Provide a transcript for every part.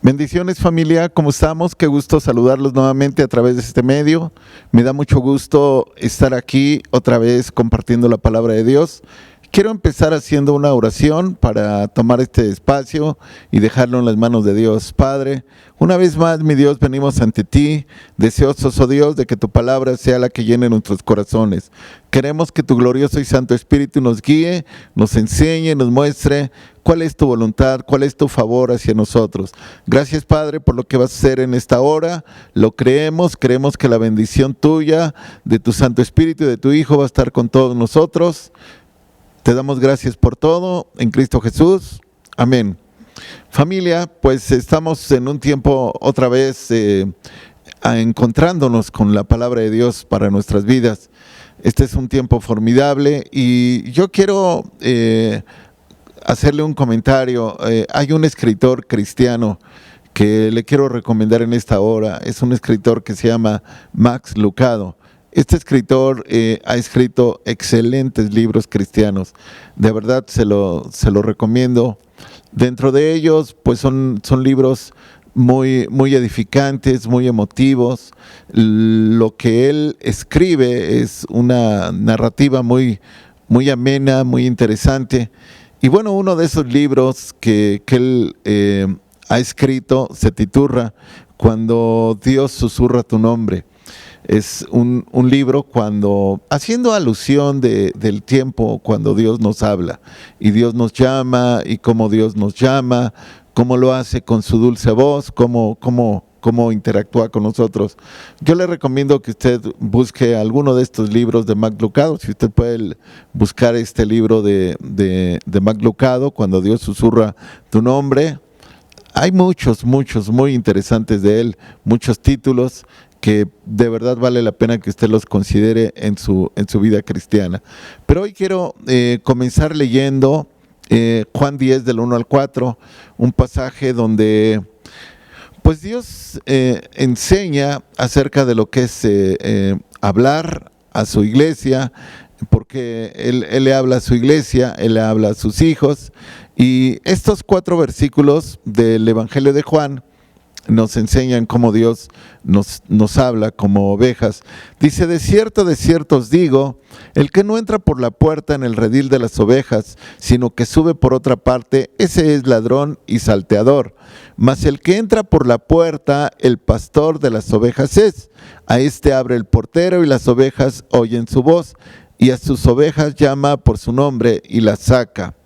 Bendiciones familia, ¿cómo estamos? Qué gusto saludarlos nuevamente a través de este medio. Me da mucho gusto estar aquí otra vez compartiendo la palabra de Dios. Quiero empezar haciendo una oración para tomar este espacio y dejarlo en las manos de Dios. Padre, una vez más, mi Dios, venimos ante ti, deseosos, oh Dios, de que tu palabra sea la que llene nuestros corazones. Queremos que tu glorioso y santo Espíritu nos guíe, nos enseñe, nos muestre cuál es tu voluntad, cuál es tu favor hacia nosotros. Gracias, Padre, por lo que vas a hacer en esta hora. Lo creemos que la bendición tuya, de tu Santo Espíritu y de tu Hijo va a estar con todos nosotros. Te damos gracias por todo, en Cristo Jesús. Amén. Familia, pues estamos en un tiempo otra vez encontrándonos con la palabra de Dios para nuestras vidas. Este es un tiempo formidable y yo quiero hacerle un comentario. Hay un escritor cristiano que le quiero recomendar en esta hora. Es un escritor que se llama Max Lucado. Este escritor ha escrito excelentes libros cristianos. De verdad se lo recomiendo. Dentro de ellos, pues son libros muy edificantes, muy emotivos. Lo que él escribe es una narrativa muy amena, muy interesante. Y bueno, uno de esos libros que él ha escrito se titula Cuando Dios susurra tu nombre. Es un libro haciendo alusión del tiempo cuando Dios nos habla y Dios nos llama y cómo Dios nos llama, cómo lo hace con su dulce voz, cómo interactúa con nosotros. Yo le recomiendo que usted busque alguno de estos libros de Max Lucado. Si usted puede buscar este libro de Max Lucado, Cuando Dios susurra tu nombre. Hay muchos muy interesantes de él, muchos títulos que de verdad vale la pena que usted los considere en su vida cristiana. Pero hoy quiero comenzar leyendo Juan 10 del 1 al 4, un pasaje donde pues Dios enseña acerca de lo que es hablar a su iglesia, porque él le habla a su iglesia, Él le habla a sus hijos, y estos 4 versículos del Evangelio de Juan nos enseñan cómo Dios nos habla como ovejas. Dice: de cierto os digo, el que no entra por la puerta en el redil de las ovejas, sino que sube por otra parte, ese es ladrón y salteador. Mas el que entra por la puerta, el pastor de las ovejas es. A este abre el portero y las ovejas oyen su voz, y a sus ovejas llama por su nombre y las saca.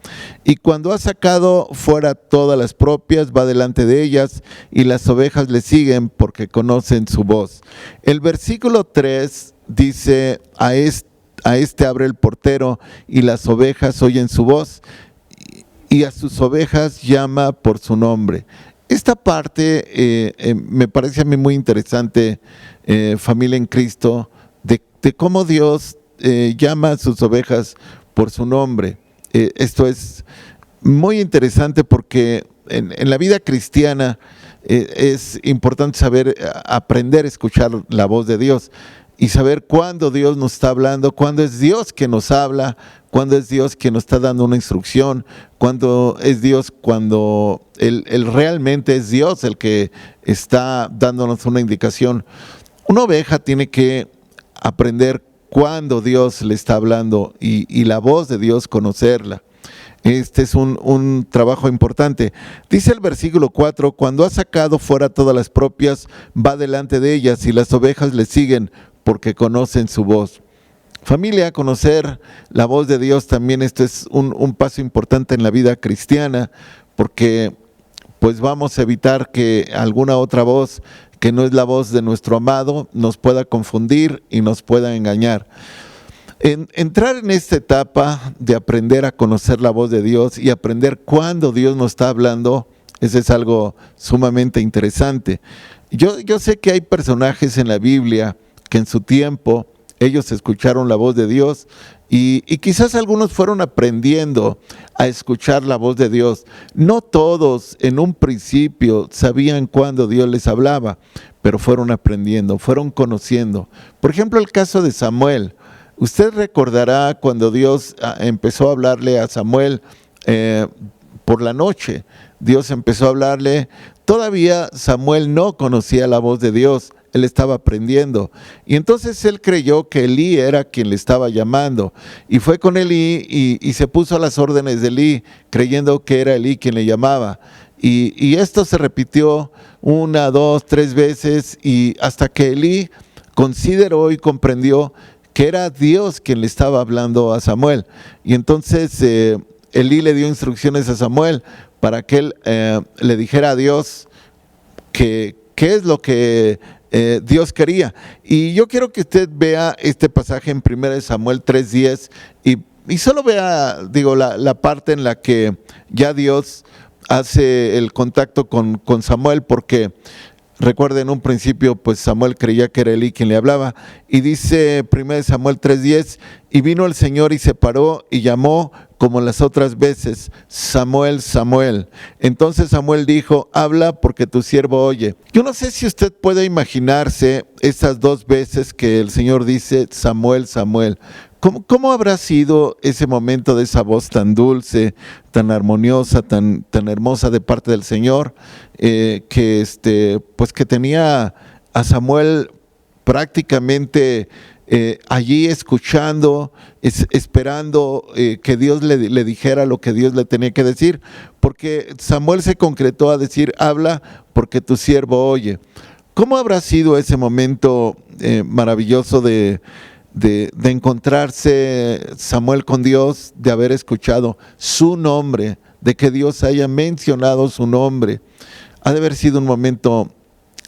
Y cuando ha sacado fuera todas las propias, va delante de ellas, y las ovejas le siguen porque conocen su voz. El versículo 3 dice: a este abre el portero y las ovejas oyen su voz, y a sus ovejas llama por su nombre. Esta parte me parece a mí muy interesante, familia en Cristo, de cómo Dios llama a sus ovejas por su nombre. Esto es muy interesante porque en la vida cristiana es importante saber aprender a escuchar la voz de Dios y saber cuándo Dios nos está hablando, cuándo es Dios que nos habla, cuándo es Dios que nos está dando una instrucción, cuándo es Dios, cuando Él realmente es Dios el que está dándonos una indicación. Una oveja tiene que aprender cuando Dios le está hablando y la voz de Dios conocerla. Este es un trabajo importante. Dice el versículo 4: cuando ha sacado fuera todas las propias, va delante de ellas, y las ovejas le siguen porque conocen su voz. Familia, conocer la voz de Dios también, esto es un paso importante en la vida cristiana, porque pues vamos a evitar que alguna otra voz que no es la voz de nuestro amado nos pueda confundir y nos pueda engañar. Entrar en esta etapa de aprender a conocer la voz de Dios y aprender cuándo Dios nos está hablando, eso es algo sumamente interesante. Yo sé que hay personajes en la Biblia que en su tiempo ellos escucharon la voz de Dios y quizás algunos fueron aprendiendo a escuchar la voz de Dios. No todos en un principio sabían cuándo Dios les hablaba, pero fueron aprendiendo, fueron conociendo. Por ejemplo, el caso de Samuel. Usted recordará cuando Dios empezó a hablarle a Samuel por la noche. Dios empezó a hablarle. Todavía Samuel no conocía la voz de Dios, él estaba aprendiendo. Y entonces él creyó que Elí era quien le estaba llamando. Y fue con Elí y se puso a las órdenes de Elí, creyendo que era Elí quien le llamaba. Y esto se repitió 1, 2, 3 veces, y hasta que Elí consideró y comprendió que era Dios quien le estaba hablando a Samuel. Y entonces Elí le dio instrucciones a Samuel para que él le dijera a Dios qué es lo que Dios quería. Y yo quiero que usted vea este pasaje en 1 Samuel 3:10 y solo vea, la parte en la que ya Dios hace el contacto con Samuel, porque recuerden, en un principio pues Samuel creía que era Elí quien le hablaba, y dice 1 Samuel 3:10, y vino el Señor y se paró y llamó como las otras veces, Samuel, Samuel. Entonces Samuel dijo, habla porque tu siervo oye. Yo no sé si usted puede imaginarse esas 2 veces que el Señor dice, Samuel, Samuel. ¿Cómo habrá sido ese momento de esa voz tan dulce, tan armoniosa, tan hermosa de parte del Señor, que tenía a Samuel prácticamente allí escuchando, esperando que Dios le dijera lo que Dios le tenía que decir? Porque Samuel se concretó a decir, habla porque tu siervo oye. ¿Cómo habrá sido ese momento maravilloso de encontrarse Samuel con Dios, de haber escuchado su nombre, de que Dios haya mencionado su nombre? Ha de haber sido un momento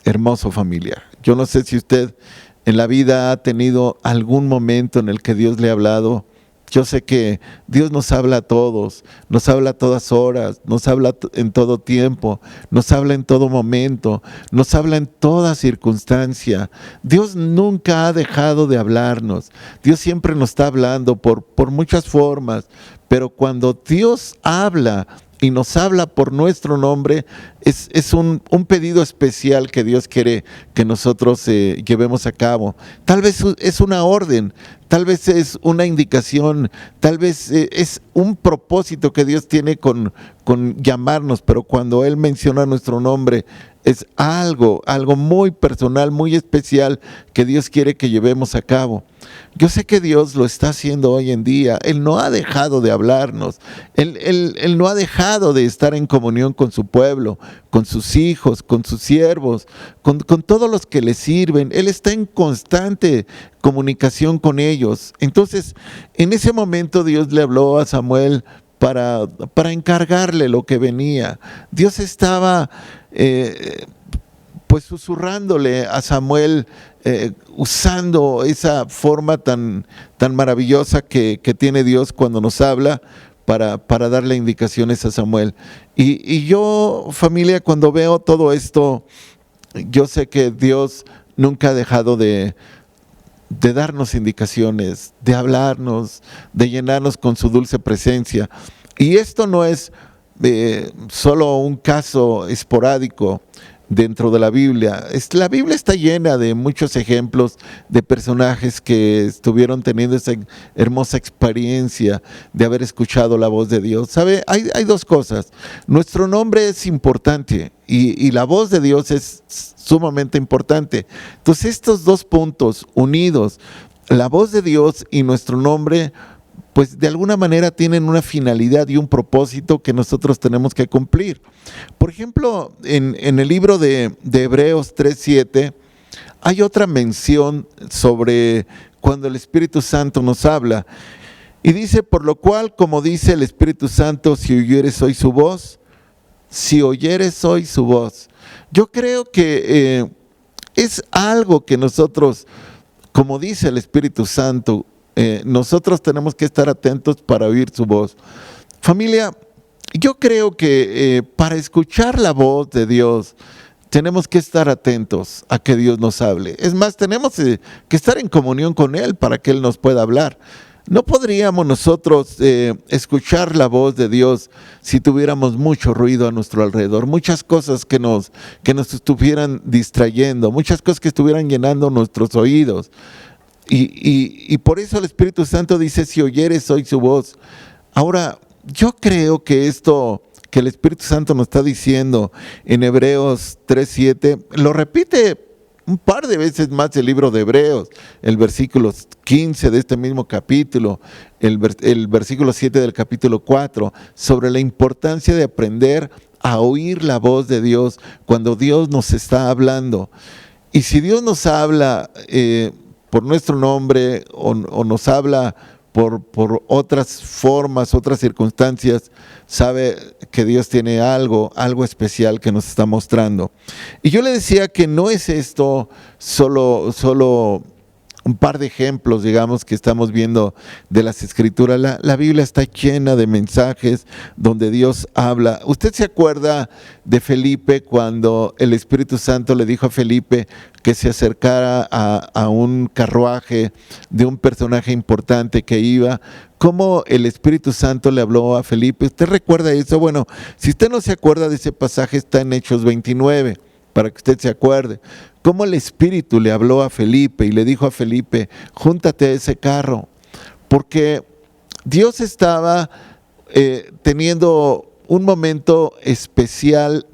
hermoso, familia. Yo no sé si usted en la vida ha tenido algún momento en el que Dios le ha hablado. Yo sé que Dios nos habla a todos, nos habla a todas horas, nos habla en todo tiempo, nos habla en todo momento, nos habla en toda circunstancia. Dios nunca ha dejado de hablarnos. Dios siempre nos está hablando por muchas formas, pero cuando Dios habla y nos habla por nuestro nombre, es un pedido especial que Dios quiere que nosotros llevemos a cabo. Tal vez es una orden, tal vez es una indicación, tal vez es un propósito que Dios tiene con llamarnos, pero cuando Él menciona nuestro nombre, es algo muy personal, muy especial que Dios quiere que llevemos a cabo. Yo sé que Dios lo está haciendo hoy en día. Él no ha dejado de hablarnos. Él no ha dejado de estar en comunión con su pueblo, con sus hijos, con sus siervos, con todos los que le sirven. Él está en constante comunicación con ellos. Entonces, en ese momento Dios le habló a Samuel para encargarle lo que venía. Dios estaba pues susurrándole a Samuel, usando esa forma tan maravillosa que tiene Dios cuando nos habla para darle indicaciones a Samuel. Y yo, familia, cuando veo todo esto, yo sé que Dios nunca ha dejado de darnos indicaciones, de hablarnos, de llenarnos con su dulce presencia. Y esto no es solo un caso esporádico dentro de la Biblia. La Biblia está llena de muchos ejemplos de personajes que estuvieron teniendo esa hermosa experiencia de haber escuchado la voz de Dios. ¿Sabe? Hay 2 cosas. Nuestro nombre es importante y la voz de Dios es sumamente importante. Entonces, estos 2 puntos unidos, la voz de Dios y nuestro nombre, pues de alguna manera tienen una finalidad y un propósito que nosotros tenemos que cumplir. Por ejemplo, en el libro de Hebreos 3:7 hay otra mención sobre cuando el Espíritu Santo nos habla. Y dice, por lo cual, como dice el Espíritu Santo, si oyeres hoy su voz, Yo creo que es algo que nosotros, como dice el Espíritu Santo, nosotros tenemos que estar atentos para oír su voz. Familia, yo creo que para escuchar la voz de Dios tenemos que estar atentos a que Dios nos hable. Es más, tenemos que estar en comunión con Él para que Él nos pueda hablar. No podríamos nosotros escuchar la voz de Dios si tuviéramos mucho ruido a nuestro alrededor, muchas cosas que nos estuvieran distrayendo, muchas cosas que estuvieran llenando nuestros oídos. Y por eso el Espíritu Santo dice, si oyeres hoy su voz. Ahora, yo creo que esto que el Espíritu Santo nos está diciendo en Hebreos 3:7, lo repite un par de veces más el libro de Hebreos, el versículo 15 de este mismo capítulo, el versículo 7 del capítulo 4, sobre la importancia de aprender a oír la voz de Dios cuando Dios nos está hablando. Y si Dios nos habla por nuestro nombre o nos habla por otras formas, otras circunstancias, sabe que Dios tiene algo especial que nos está mostrando. Y yo le decía que no es esto solo un par de ejemplos, digamos, que estamos viendo de las Escrituras. La Biblia está llena de mensajes donde Dios habla. ¿Usted se acuerda de Felipe cuando el Espíritu Santo le dijo a Felipe que se acercara a un carruaje de un personaje importante que iba? ¿Cómo el Espíritu Santo le habló a Felipe? ¿Usted recuerda eso? Bueno, si usted no se acuerda de ese pasaje, está en Hechos 29, para que usted se acuerde. Cómo el Espíritu le habló a Felipe y le dijo a Felipe, júntate a ese carro, porque Dios estaba teniendo un momento especial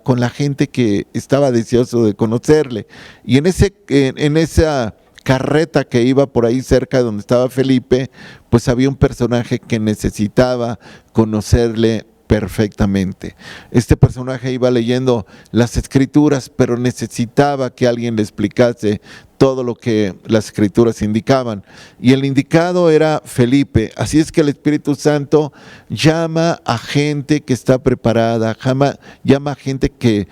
con la gente que estaba deseoso de conocerle. Y en esa carreta que iba por ahí cerca de donde estaba Felipe, pues había un personaje que necesitaba conocerle perfectamente. Este personaje iba leyendo las Escrituras, pero necesitaba que alguien le explicase todo lo que las Escrituras indicaban. Y el indicado era Felipe. Así es que el Espíritu Santo llama a gente que está preparada, llama a gente que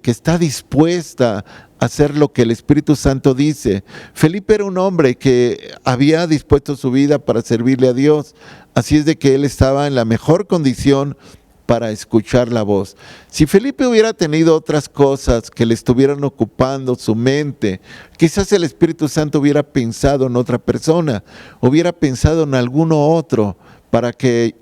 está dispuesta a hacer lo que el Espíritu Santo dice. Felipe era un hombre que había dispuesto su vida para servirle a Dios. Así es de que él estaba en la mejor condición para escuchar la voz. Si Felipe hubiera tenido otras cosas que le estuvieran ocupando su mente, quizás el Espíritu Santo hubiera pensado en otra persona, hubiera pensado en alguno otro para que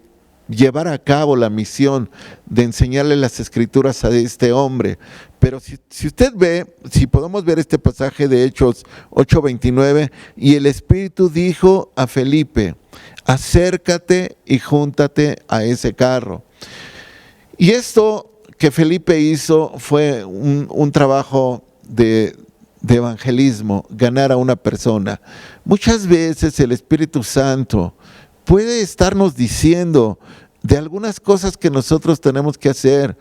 llevara a cabo la misión de enseñarle las Escrituras a este hombre. Pero si usted ve, si podemos ver este pasaje de Hechos 8:29, y el Espíritu dijo a Felipe, acércate y júntate a ese carro. Y esto que Felipe hizo fue un trabajo de evangelismo, ganar a una persona. Muchas veces el Espíritu Santo puede estarnos diciendo de algunas cosas que nosotros tenemos que hacer.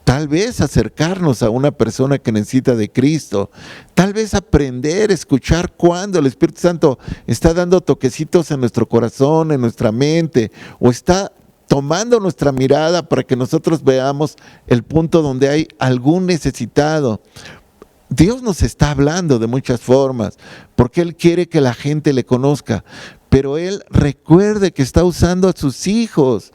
Tal vez acercarnos a una persona que necesita de Cristo. Tal vez aprender a escuchar cuando el Espíritu Santo está dando toquecitos en nuestro corazón, en nuestra mente, o está tomando nuestra mirada para que nosotros veamos el punto donde hay algún necesitado. Dios nos está hablando de muchas formas, porque Él quiere que la gente le conozca, pero Él recuerde que está usando a sus hijos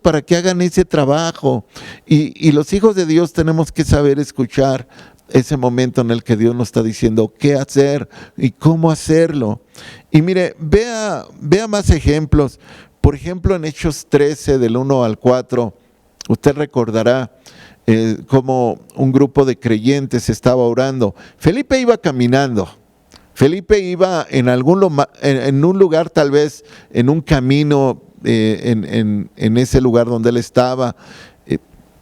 para que hagan ese trabajo. Y los hijos de Dios tenemos que saber escuchar ese momento en el que Dios nos está diciendo qué hacer y cómo hacerlo. Y mire, vea más ejemplos. Por ejemplo, en Hechos 13, del 1 al 4, usted recordará cómo un grupo de creyentes estaba orando. Felipe iba caminando. Felipe iba en un lugar, tal vez en un camino, en ese lugar donde él estaba.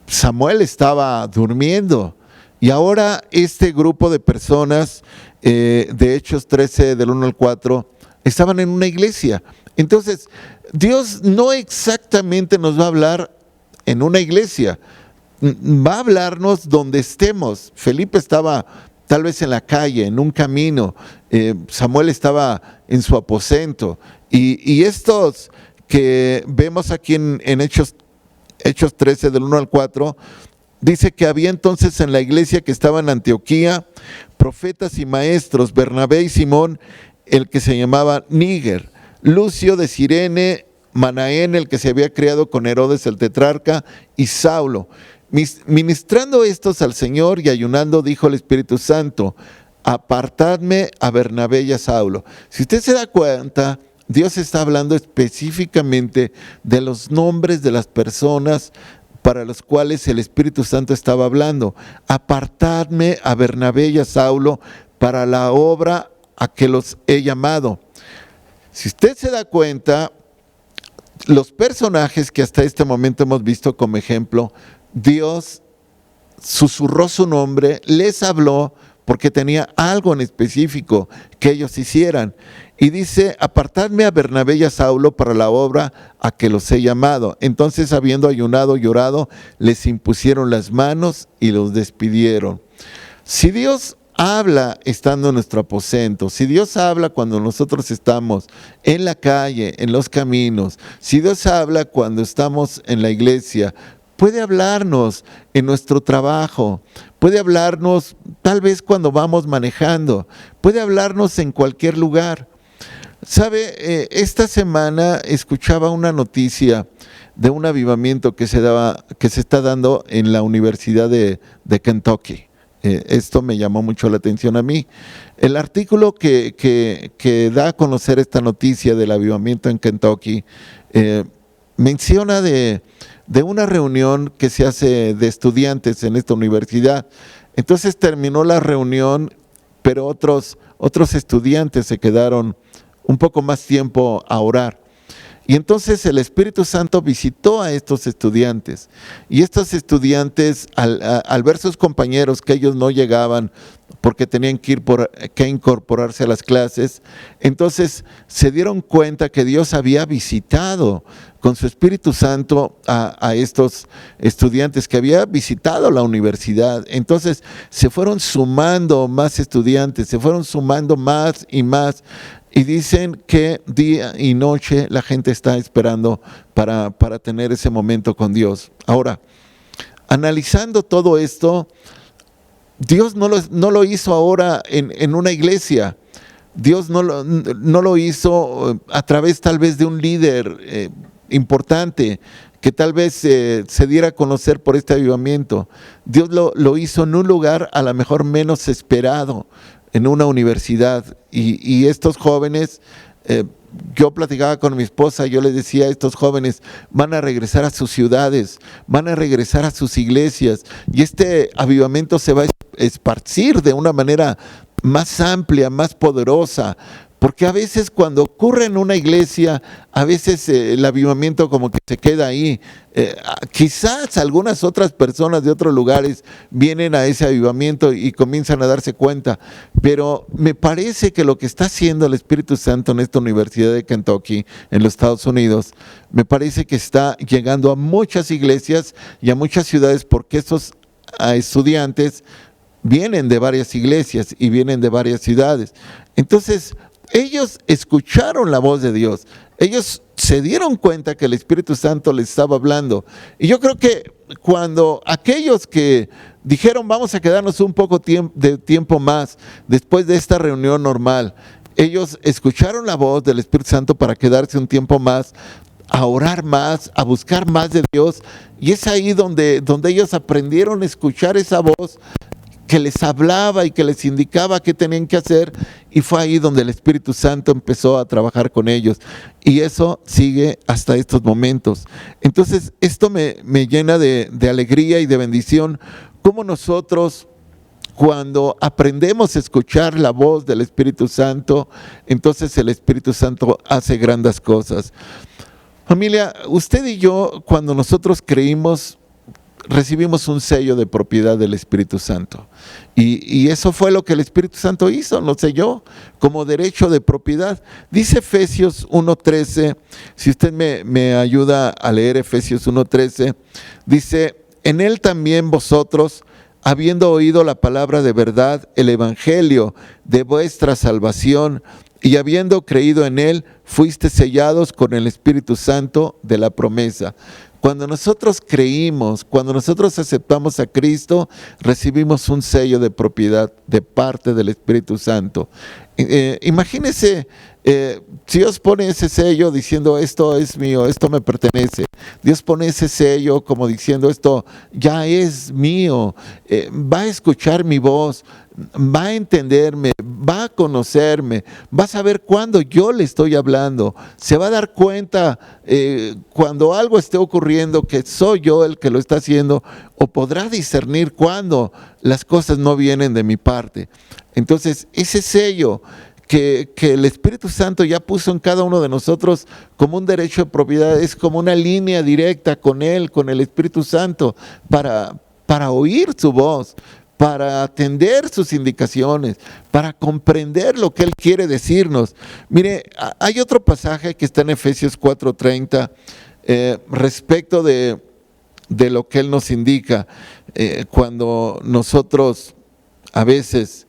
Samuel estaba durmiendo. Y ahora este grupo de personas de Hechos 13, del 1 al 4, estaban en una iglesia. Entonces, Dios no exactamente nos va a hablar en una iglesia, va a hablarnos donde estemos. Felipe estaba tal vez en la calle, en un camino, Samuel estaba en su aposento, y estos que vemos aquí en Hechos 13, del 1 al 4, dice que había entonces en la iglesia que estaba en Antioquía profetas y maestros, Bernabé y Simón, el que se llamaba Níger, Lucio de Cirene, Manaén, el que se había criado con Herodes el tetrarca, y Saulo. Ministrando estos al Señor y ayunando, dijo el Espíritu Santo, apartadme a Bernabé y a Saulo. Si usted se da cuenta, Dios está hablando específicamente de los nombres de las personas para los cuales el Espíritu Santo estaba hablando. Apartadme a Bernabé y a Saulo para la obra a que los he llamado. Si usted se da cuenta, los personajes que hasta este momento hemos visto como ejemplo, Dios susurró su nombre, les habló porque tenía algo en específico que ellos hicieran. Y dice, apartadme a Bernabé y a Saulo para la obra a que los he llamado. Entonces, habiendo ayunado y llorado, les impusieron las manos y los despidieron. Si Dios habla estando en nuestro aposento, si Dios habla cuando nosotros estamos en la calle, en los caminos, si Dios habla cuando estamos en la iglesia, puede hablarnos en nuestro trabajo, puede hablarnos tal vez cuando vamos manejando, puede hablarnos en cualquier lugar. ¿Sabe? Esta semana escuchaba una noticia de un avivamiento que se está dando en la Universidad de Kentucky. Esto me llamó mucho la atención a mí. El artículo que da a conocer esta noticia del avivamiento en Kentucky menciona de una reunión que se hace de estudiantes en esta universidad. Entonces terminó la reunión, pero otros estudiantes se quedaron un poco más tiempo a orar. Y entonces el Espíritu Santo visitó a estos estudiantes. Y estos estudiantes, al ver sus compañeros que ellos no llegaban porque tenían que incorporarse a las clases, entonces se dieron cuenta que Dios había visitado con su Espíritu Santo a estos estudiantes, que había visitado la universidad. Entonces se fueron sumando más estudiantes, se fueron sumando más y más. Y dicen que día y noche la gente está esperando para tener ese momento con Dios. Ahora, analizando todo esto, Dios no lo hizo ahora en una iglesia. Dios no lo hizo a través tal vez de un líder importante que tal vez se diera a conocer por este avivamiento. Dios lo hizo en un lugar a lo mejor menos esperado, en una universidad, y estos jóvenes, yo platicaba con mi esposa, yo les decía, estos jóvenes van a regresar a sus ciudades, van a regresar a sus iglesias, y este avivamiento se va a esparcir de una manera más amplia, más poderosa, porque a veces cuando ocurre en una iglesia, a veces el avivamiento como que se queda ahí. Quizás algunas otras personas de otros lugares vienen a ese avivamiento y comienzan a darse cuenta, pero me parece que lo que está haciendo el Espíritu Santo en esta Universidad de Kentucky, en los Estados Unidos, me parece que está llegando a muchas iglesias y a muchas ciudades, porque esos estudiantes vienen de varias iglesias y vienen de varias ciudades. Entonces, ellos escucharon la voz de Dios. Ellos se dieron cuenta que el Espíritu Santo les estaba hablando. Y yo creo que cuando aquellos que dijeron vamos a quedarnos un poco de tiempo más después de esta reunión normal, ellos escucharon la voz del Espíritu Santo para quedarse un tiempo más, a orar más, a buscar más de Dios. Y es ahí donde ellos aprendieron a escuchar esa voz que les hablaba y que les indicaba qué tenían que hacer, y fue ahí donde el Espíritu Santo empezó a trabajar con ellos, y eso sigue hasta estos momentos. Entonces esto me llena de alegría y de bendición, como nosotros, cuando aprendemos a escuchar la voz del Espíritu Santo, entonces el Espíritu Santo hace grandes cosas. Familia, usted y yo, cuando nosotros creímos, recibimos un sello de propiedad del Espíritu Santo, y eso fue lo que el Espíritu Santo hizo, nos selló como derecho de propiedad. Dice Efesios 1:13, si usted me ayuda a leer Efesios 1:13, dice, en él también vosotros, habiendo oído la palabra de verdad, el evangelio de vuestra salvación, y habiendo creído en él, fuiste sellados con el Espíritu Santo de la promesa. Cuando nosotros creímos, cuando nosotros aceptamos a Cristo, recibimos un sello de propiedad de parte del Espíritu Santo. Imagínese, si Dios pone ese sello diciendo esto es mío, esto me pertenece. Dios pone ese sello como diciendo esto ya es mío, va a escuchar mi voz, va a entenderme, va a conocerme, va a saber cuándo yo le estoy hablando, se va a dar cuenta cuando algo esté ocurriendo que soy yo el que lo está haciendo, o podrá discernir cuando las cosas no vienen de mi parte. Entonces, ese sello que el Espíritu Santo ya puso en cada uno de nosotros como un derecho de propiedad, es como una línea directa con Él, con el Espíritu Santo, para oír su voz, para atender sus indicaciones, para comprender lo que Él quiere decirnos. Mire, hay otro pasaje que está en Efesios 4:30 respecto de lo que Él nos indica cuando nosotros a veces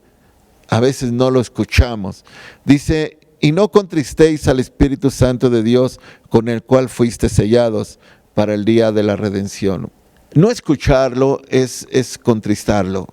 no lo escuchamos. Dice: y no contristéis al Espíritu Santo de Dios, con el cual fuiste sellados para el día de la redención. No escucharlo es contristarlo.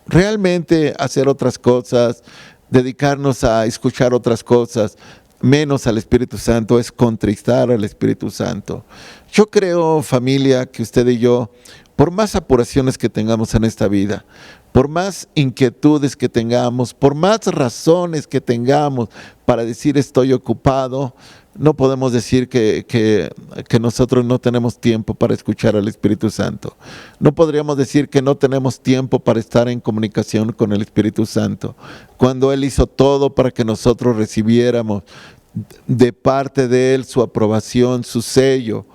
Realmente hacer otras cosas, dedicarnos a escuchar otras cosas, menos al Espíritu Santo, es contristar al Espíritu Santo. Yo creo, familia, que usted y yo, por más apuraciones que tengamos en esta vida, por más inquietudes que tengamos, por más razones que tengamos para decir estoy ocupado, no podemos decir que nosotros no tenemos tiempo para escuchar al Espíritu Santo. No podríamos decir que no tenemos tiempo para estar en comunicación con el Espíritu Santo, cuando Él hizo todo para que nosotros recibiéramos de parte de Él su aprobación, su sello.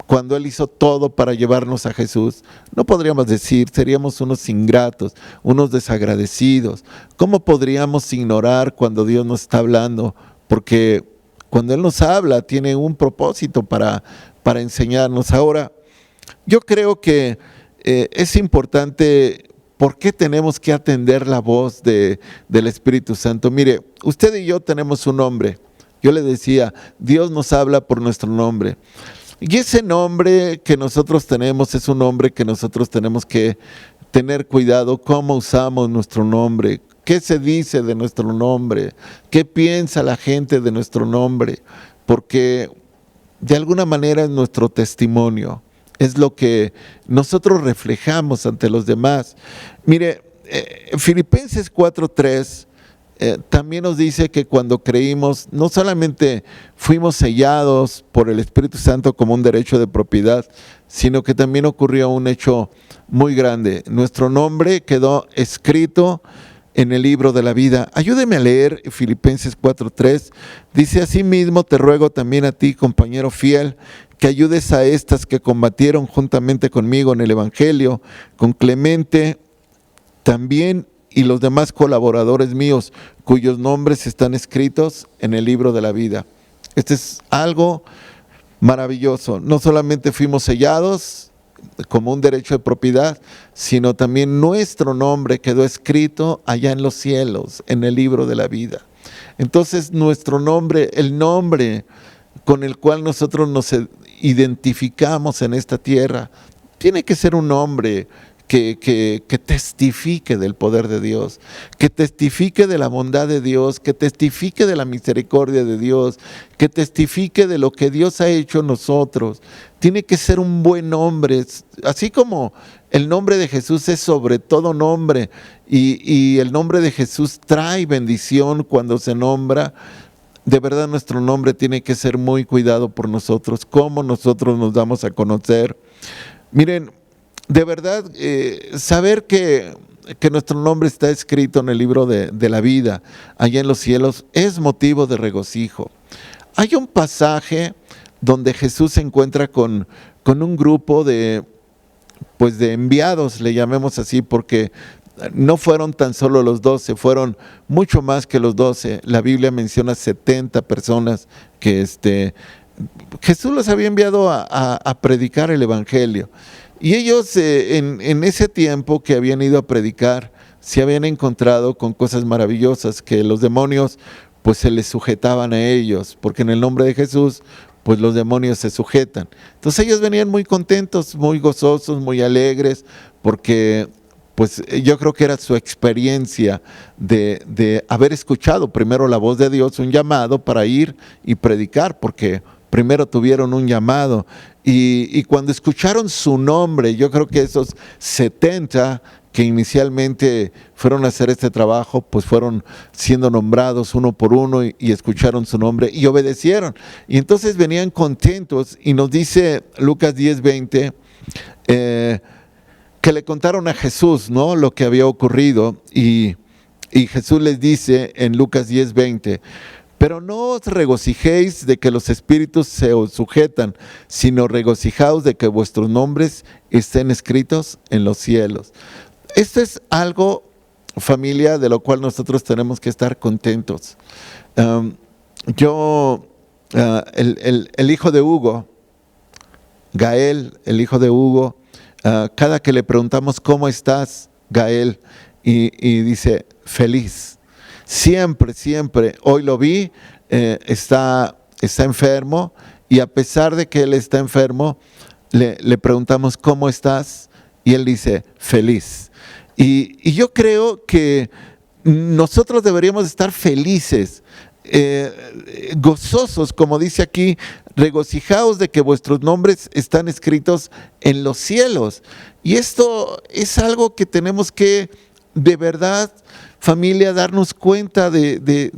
Cuando Él hizo todo para llevarnos a Jesús, no podríamos decir, seríamos unos ingratos, unos desagradecidos. ¿Cómo podríamos ignorar cuando Dios nos está hablando? Porque cuando Él nos habla, tiene un propósito para enseñarnos. Ahora, yo creo que es importante. ¿Por qué tenemos que atender la voz del Espíritu Santo? Mire, usted y yo tenemos un nombre. Yo le decía, Dios nos habla por nuestro nombre. Y ese nombre que nosotros tenemos es un nombre que nosotros tenemos que tener cuidado cómo usamos nuestro nombre, qué se dice de nuestro nombre, qué piensa la gente de nuestro nombre, porque de alguna manera es nuestro testimonio, es lo que nosotros reflejamos ante los demás. Mire, Filipenses 4:3 también nos dice que cuando creímos, no solamente fuimos sellados por el Espíritu Santo como un derecho de propiedad, sino que también ocurrió un hecho muy grande. Nuestro nombre quedó escrito en el libro de la vida. Ayúdeme a leer Filipenses 4:3. Dice: asimismo te ruego también a ti, compañero fiel, que ayudes a estas que combatieron juntamente conmigo en el Evangelio, con Clemente también, y los demás colaboradores míos, cuyos nombres están escritos en el libro de la vida. Este es algo maravilloso. No solamente fuimos sellados como un derecho de propiedad, sino también nuestro nombre quedó escrito allá en los cielos, en el libro de la vida. Entonces nuestro nombre, el nombre con el cual nosotros nos identificamos en esta tierra, tiene que ser un nombre que testifique del poder de Dios, que testifique de la bondad de Dios, que testifique de la misericordia de Dios, que testifique de lo que Dios ha hecho en nosotros. Tiene que ser un buen nombre, así como el nombre de Jesús es sobre todo nombre, y el nombre de Jesús trae bendición cuando se nombra. De verdad nuestro nombre tiene que ser muy cuidado por nosotros, cómo nosotros nos damos a conocer. Miren, de verdad, saber que nuestro nombre está escrito en el libro de la vida, allá en los cielos, es motivo de regocijo. Hay un pasaje donde Jesús se encuentra con un grupo de enviados, le llamemos así, porque no fueron tan solo los 12, fueron mucho más que los 12. La Biblia menciona 70 personas que Jesús los había enviado a predicar el Evangelio. Y ellos en ese tiempo que habían ido a predicar, se habían encontrado con cosas maravillosas, que los demonios pues se les sujetaban a ellos, porque en el nombre de Jesús pues los demonios se sujetan. Entonces ellos venían muy contentos, muy gozosos, muy alegres, porque pues yo creo que era su experiencia de haber escuchado primero la voz de Dios, un llamado para ir y predicar, porque primero tuvieron un llamado, y cuando escucharon su nombre, yo creo que esos 70 que inicialmente fueron a hacer este trabajo, pues fueron siendo nombrados uno por uno y escucharon su nombre y obedecieron. Y entonces venían contentos, y nos dice Lucas 10:20, que le contaron a Jesús, ¿no?, lo que había ocurrido, y Y Jesús les dice en Lucas 10:20, pero no os regocijéis de que los espíritus se os sujetan, sino regocijaos de que vuestros nombres estén escritos en los cielos. Esto es algo, familia, de lo cual nosotros tenemos que estar contentos. El hijo de Hugo, Gael, el hijo de Hugo, cada que le preguntamos ¿cómo estás, Gael? Y dice, feliz. Siempre, siempre. Hoy lo vi, está enfermo, y a pesar de que él está enfermo, le preguntamos ¿cómo estás? Y él dice, feliz. Y yo creo que nosotros deberíamos estar felices, gozosos, como dice aquí, regocijaos de que vuestros nombres están escritos en los cielos. Y esto es algo que tenemos que, de verdad, familia, darnos cuenta de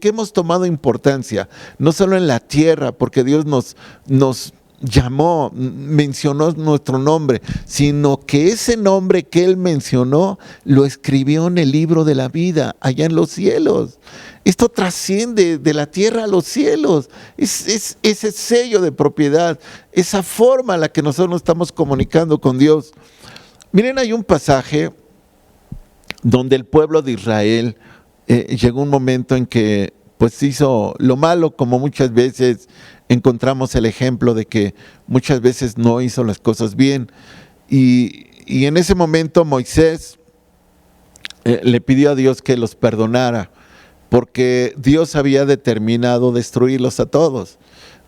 que hemos tomado importancia, no solo en la tierra, porque Dios nos llamó, mencionó nuestro nombre, sino que ese nombre que Él mencionó lo escribió en el libro de la vida, allá en los cielos. Esto trasciende de la tierra a los cielos. Es ese sello de propiedad, esa forma en la que nosotros nos estamos comunicando con Dios. Miren, hay un pasaje donde el pueblo de Israel llegó un momento en que pues hizo lo malo, como muchas veces encontramos el ejemplo de que muchas veces no hizo las cosas bien. Y en ese momento Moisés le pidió a Dios que los perdonara, porque Dios había determinado destruirlos a todos.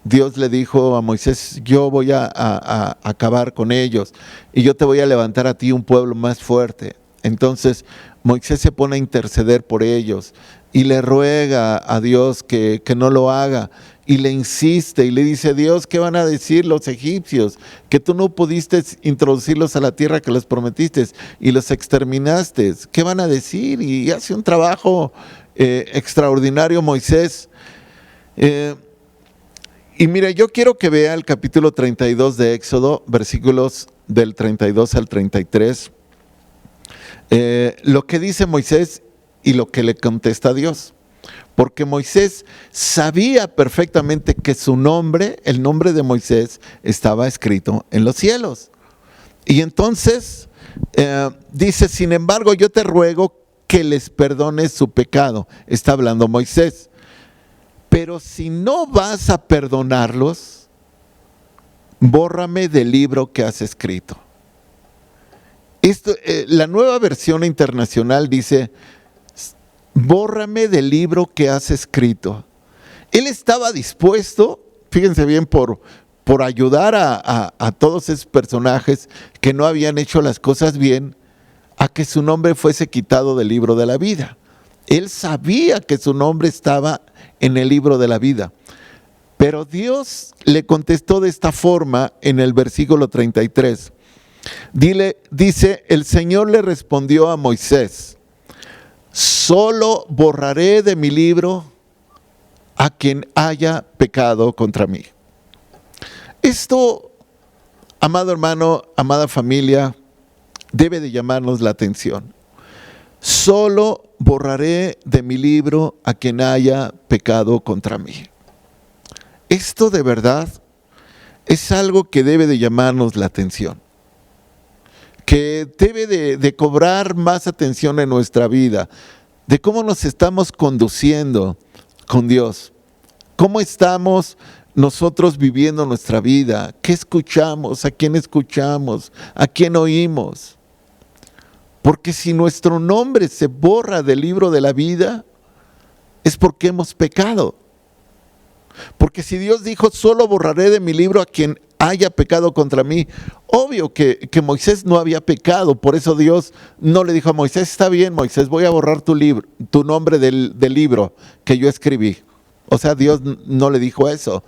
Dios le dijo a Moisés, yo voy a acabar con ellos y yo te voy a levantar a ti un pueblo más fuerte. Entonces Moisés se pone a interceder por ellos y le ruega a Dios que no lo haga, y le insiste y le dice, Dios, ¿qué van a decir los egipcios? Que tú no pudiste introducirlos a la tierra que les prometiste y los exterminaste. ¿Qué van a decir? Y hace un trabajo extraordinario Moisés. Y mira, yo quiero que vea el capítulo 32 de Éxodo, versículos del 32 al 33. Lo que dice Moisés y lo que le contesta Dios. Porque Moisés sabía perfectamente que su nombre, el nombre de Moisés, estaba escrito en los cielos. Y entonces dice, sin embargo, yo te ruego que les perdones su pecado. Está hablando Moisés. Pero si no vas a perdonarlos, bórrame del libro que has escrito. La Nueva Versión Internacional dice, bórrame del libro que has escrito. Él estaba dispuesto, fíjense bien, por ayudar a todos esos personajes que no habían hecho las cosas bien, a que su nombre fuese quitado del libro de la vida. Él sabía que su nombre estaba en el libro de la vida. Pero Dios le contestó de esta forma en el versículo 33. Dice, el Señor le respondió a Moisés, solo borraré de mi libro a quien haya pecado contra mí. Esto, amado hermano, amada familia, debe de llamarnos la atención. Solo borraré de mi libro a quien haya pecado contra mí. Esto de verdad es algo que debe de llamarnos la atención, que debe de cobrar más atención en nuestra vida, de cómo nos estamos conduciendo con Dios, cómo estamos nosotros viviendo nuestra vida, qué escuchamos, a quién oímos. Porque si nuestro nombre se borra del libro de la vida, es porque hemos pecado. Porque si Dios dijo, solo borraré de mi libro a quien haya pecado contra mí, obvio que Moisés no había pecado, por eso Dios no le dijo a Moisés, está bien Moisés, voy a borrar tu nombre del libro que yo escribí. O sea, Dios no le dijo eso.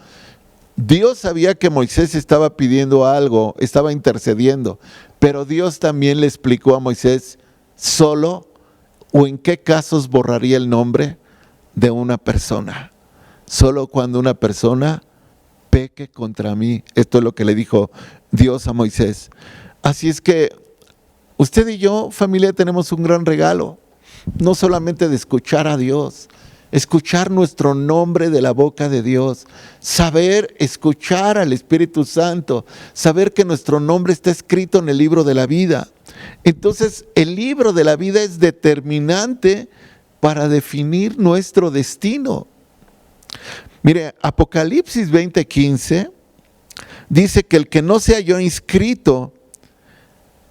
Dios sabía que Moisés estaba pidiendo algo, estaba intercediendo, pero Dios también le explicó a Moisés solo o en qué casos borraría el nombre de una persona. Solo cuando una persona peque contra mí. Esto es lo que le dijo Dios a Moisés. Así es que usted y yo, familia, tenemos un gran regalo. no solamente de escuchar a Dios, escuchar nuestro nombre de la boca de Dios, saber escuchar al Espíritu Santo, saber que nuestro nombre está escrito en el libro de la vida. Entonces, el libro de la vida es determinante para definir nuestro destino. Mire, Apocalipsis 20:15 dice que el que no se halló inscrito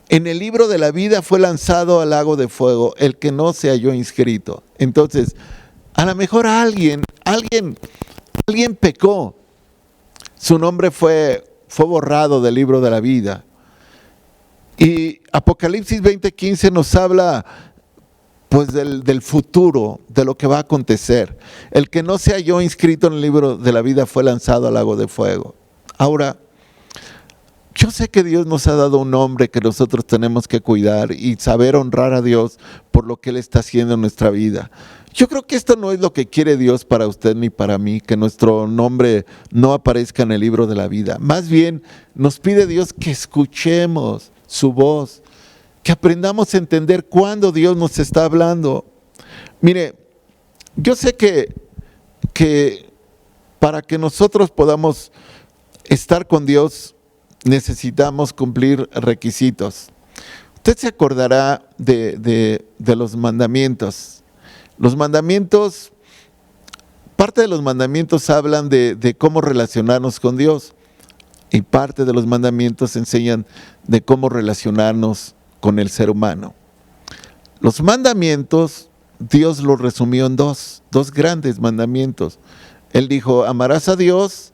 en el libro de la vida fue lanzado al lago de fuego, el que no se halló inscrito. Entonces, a lo mejor alguien pecó, su nombre fue borrado del libro de la vida. Y Apocalipsis 20:15 nos habla pues del futuro, de lo que va a acontecer. El que no se halló inscrito en el libro de la vida fue lanzado al lago de fuego. Ahora, yo sé que Dios nos ha dado un nombre que nosotros tenemos que cuidar y saber honrar a Dios por lo que Él está haciendo en nuestra vida. Yo creo que esto no es lo que quiere Dios para usted ni para mí, que nuestro nombre no aparezca en el libro de la vida. Más bien, nos pide Dios que escuchemos su voz, que aprendamos a entender cuándo Dios nos está hablando. Mire, yo sé que para que nosotros podamos estar con Dios, necesitamos cumplir requisitos. Usted se acordará de los mandamientos. Los mandamientos, parte de los mandamientos hablan de cómo relacionarnos con Dios y parte de los mandamientos enseñan de cómo relacionarnos con el ser humano. Los mandamientos, Dios los resumió en dos grandes mandamientos. Él dijo, amarás a Dios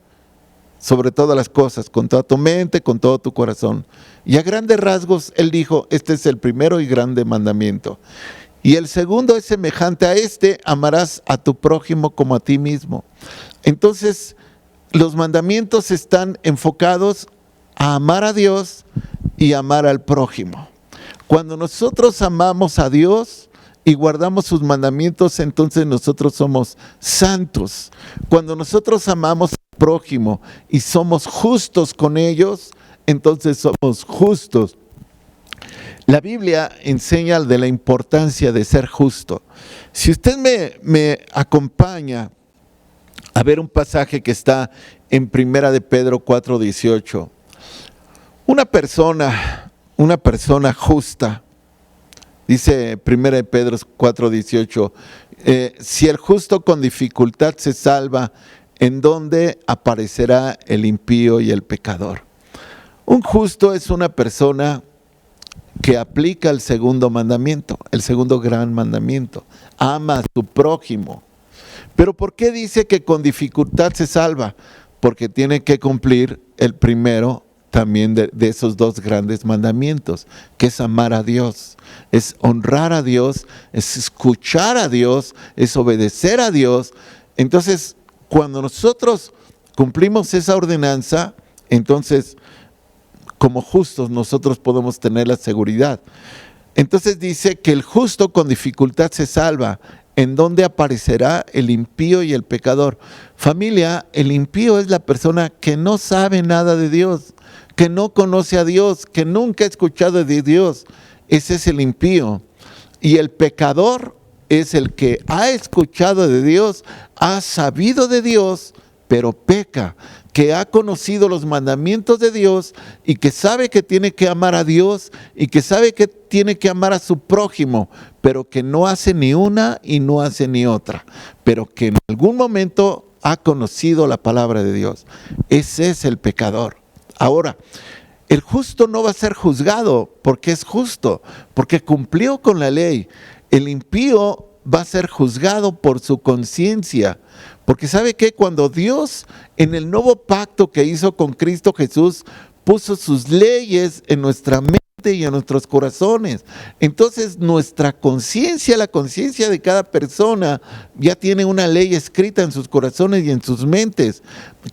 sobre todas las cosas, con toda tu mente, con todo tu corazón. Y a grandes rasgos, Él dijo, este es el primero y grande mandamiento. Y el segundo es semejante a este, amarás a tu prójimo como a ti mismo. Entonces, los mandamientos están enfocados a amar a Dios y amar al prójimo. Cuando nosotros amamos a Dios y guardamos sus mandamientos, entonces nosotros somos santos. Cuando nosotros amamos al prójimo y somos justos con ellos, entonces somos justos. La Biblia enseña de la importancia de ser justo. Si usted me acompaña a ver un pasaje que está en 1 de Pedro 4:18. Una persona justa, dice 1 de Pedro 4:18, si el justo con dificultad se salva, ¿en dónde aparecerá el impío y el pecador? Un justo es una persona que aplica el segundo mandamiento, el segundo gran mandamiento. Ama a su prójimo. Pero ¿por qué dice que con dificultad se salva? Porque tiene que cumplir el primero también de esos dos grandes mandamientos, que es amar a Dios, es honrar a Dios, es escuchar a Dios, es obedecer a Dios. Entonces, cuando nosotros cumplimos esa ordenanza, entonces, como justos, nosotros podemos tener la seguridad. Entonces dice que el justo con dificultad se salva. ¿En dónde aparecerá el impío y el pecador? Familia, el impío es la persona que no sabe nada de Dios, que no conoce a Dios, que nunca ha escuchado de Dios. Ese es el impío. Y el pecador es el que ha escuchado de Dios, ha sabido de Dios, pero peca, que ha conocido los mandamientos de Dios y que sabe que tiene que amar a Dios y que sabe que tiene que amar a su prójimo, pero que no hace ni una y no hace ni otra, pero que en algún momento ha conocido la palabra de Dios. Ese es el pecador. Ahora, el justo no va a ser juzgado porque es justo, porque cumplió con la ley. El impío va a ser juzgado por su conciencia. Porque ¿sabe qué? Cuando Dios en el nuevo pacto que hizo con Cristo Jesús puso sus leyes en nuestra mente y en nuestros corazones, entonces nuestra conciencia, la conciencia de cada persona ya tiene una ley escrita en sus corazones y en sus mentes.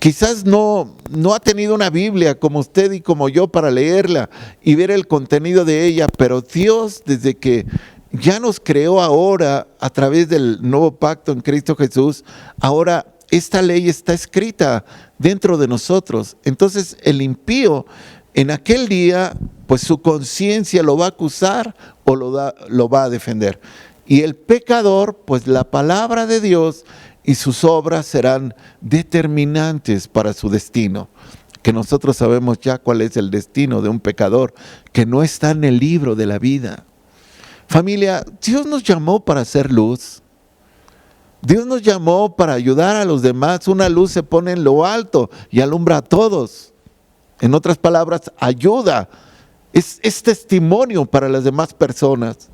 Quizás no ha tenido una Biblia como usted y como yo para leerla y ver el contenido de ella, pero Dios, desde que ya nos creó ahora a través del nuevo pacto en Cristo Jesús, ahora esta ley está escrita dentro de nosotros. Entonces el impío en aquel día, pues su conciencia lo va a acusar o lo va a defender. Y el pecador, pues la palabra de Dios y sus obras serán determinantes para su destino. Que nosotros sabemos ya cuál es el destino de un pecador, que no está en el libro de la vida. Familia, Dios nos llamó para hacer luz. Dios nos llamó para ayudar a los demás. Una luz se pone en lo alto y alumbra a todos. En otras palabras, ayuda. Es testimonio para las demás personas.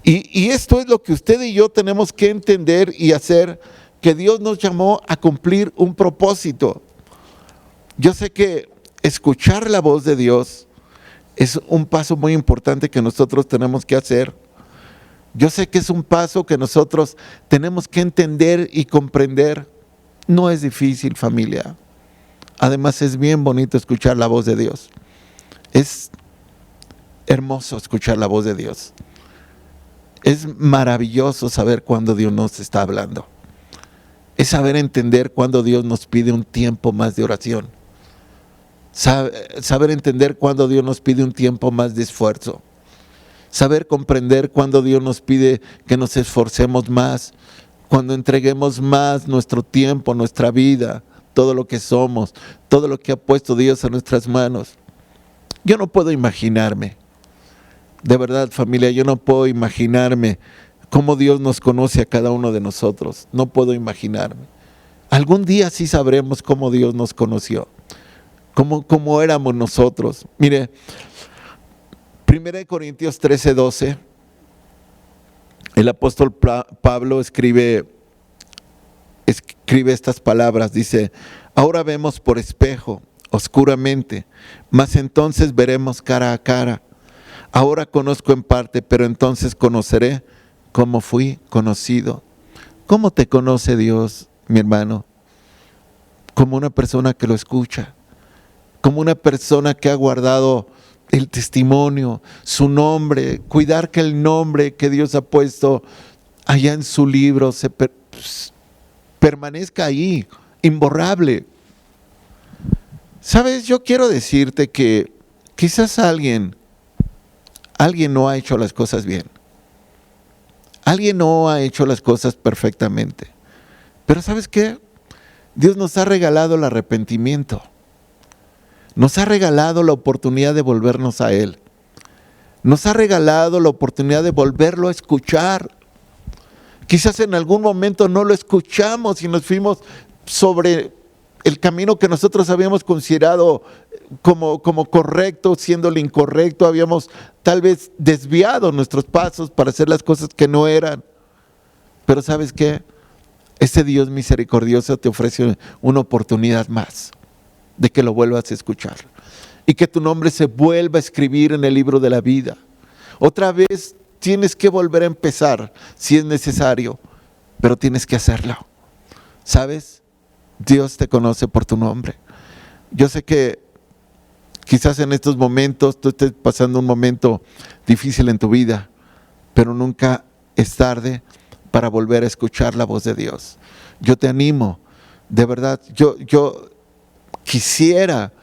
Y esto es lo que usted y yo tenemos que entender y hacer, que Dios nos llamó a cumplir un propósito. Yo sé que escuchar la voz de Dios es un paso muy importante que nosotros tenemos que hacer. Yo sé que es un paso que nosotros tenemos que entender y comprender. No es difícil, familia. Además es bien bonito escuchar la voz de Dios. Es hermoso escuchar la voz de Dios. Es maravilloso saber cuándo Dios nos está hablando. Es saber entender cuándo Dios nos pide un tiempo más de oración. Saber entender cuándo Dios nos pide un tiempo más de esfuerzo. Saber comprender cuándo Dios nos pide que nos esforcemos más, cuando entreguemos más nuestro tiempo, nuestra vida, todo lo que somos, todo lo que ha puesto Dios a nuestras manos. Yo no puedo imaginarme, de verdad, familia, yo no puedo imaginarme cómo Dios nos conoce a cada uno de nosotros. No puedo imaginarme. Algún día sí sabremos cómo Dios nos conoció, cómo éramos nosotros. Mire, 1 Corintios 13:12, el apóstol Pablo escribe estas palabras, dice: ahora vemos por espejo, oscuramente, mas entonces veremos cara a cara. Ahora conozco en parte, pero entonces conoceré como fui conocido. ¿Cómo te conoce Dios, mi hermano? Como una persona que lo escucha, como una persona que ha guardado el testimonio, su nombre, cuidar que el nombre que Dios ha puesto allá en su libro permanezca ahí, imborrable. ¿Sabes? Yo quiero decirte que quizás alguien no ha hecho las cosas bien. Alguien no ha hecho las cosas perfectamente. Pero ¿sabes qué? Dios nos ha regalado el arrepentimiento. Nos ha regalado la oportunidad de volvernos a Él. Nos ha regalado la oportunidad de volverlo a escuchar. Quizás en algún momento no lo escuchamos y nos fuimos sobre el camino que nosotros habíamos considerado como correcto, siendo el incorrecto. Habíamos tal vez desviado nuestros pasos para hacer las cosas que no eran. Pero ¿sabes qué? Ese Dios misericordioso te ofrece una oportunidad más de que lo vuelvas a escuchar y que tu nombre se vuelva a escribir en el libro de la vida. Otra vez tienes que volver a empezar si es necesario, pero tienes que hacerlo. ¿Sabes? Dios te conoce por tu nombre. Yo sé que quizás en estos momentos tú estés pasando un momento difícil en tu vida, pero nunca es tarde para volver a escuchar la voz de Dios. Yo te animo, de verdad, yo quisiera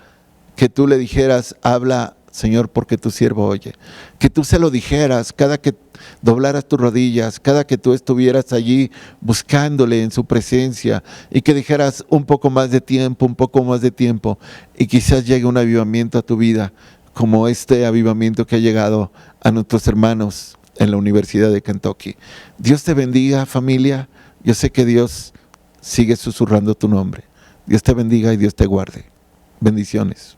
que tú le dijeras: habla, Señor, porque tu siervo oye. Que tú se lo dijeras cada que doblaras tus rodillas, cada que tú estuvieras allí buscándole en su presencia, y que dijeras un poco más de tiempo, y quizás llegue un avivamiento a tu vida, como este avivamiento que ha llegado a nuestros hermanos en la Universidad de Kentucky. Dios te bendiga, familia. Yo sé que Dios sigue susurrando tu nombre. Dios te bendiga y Dios te guarde. Bendiciones.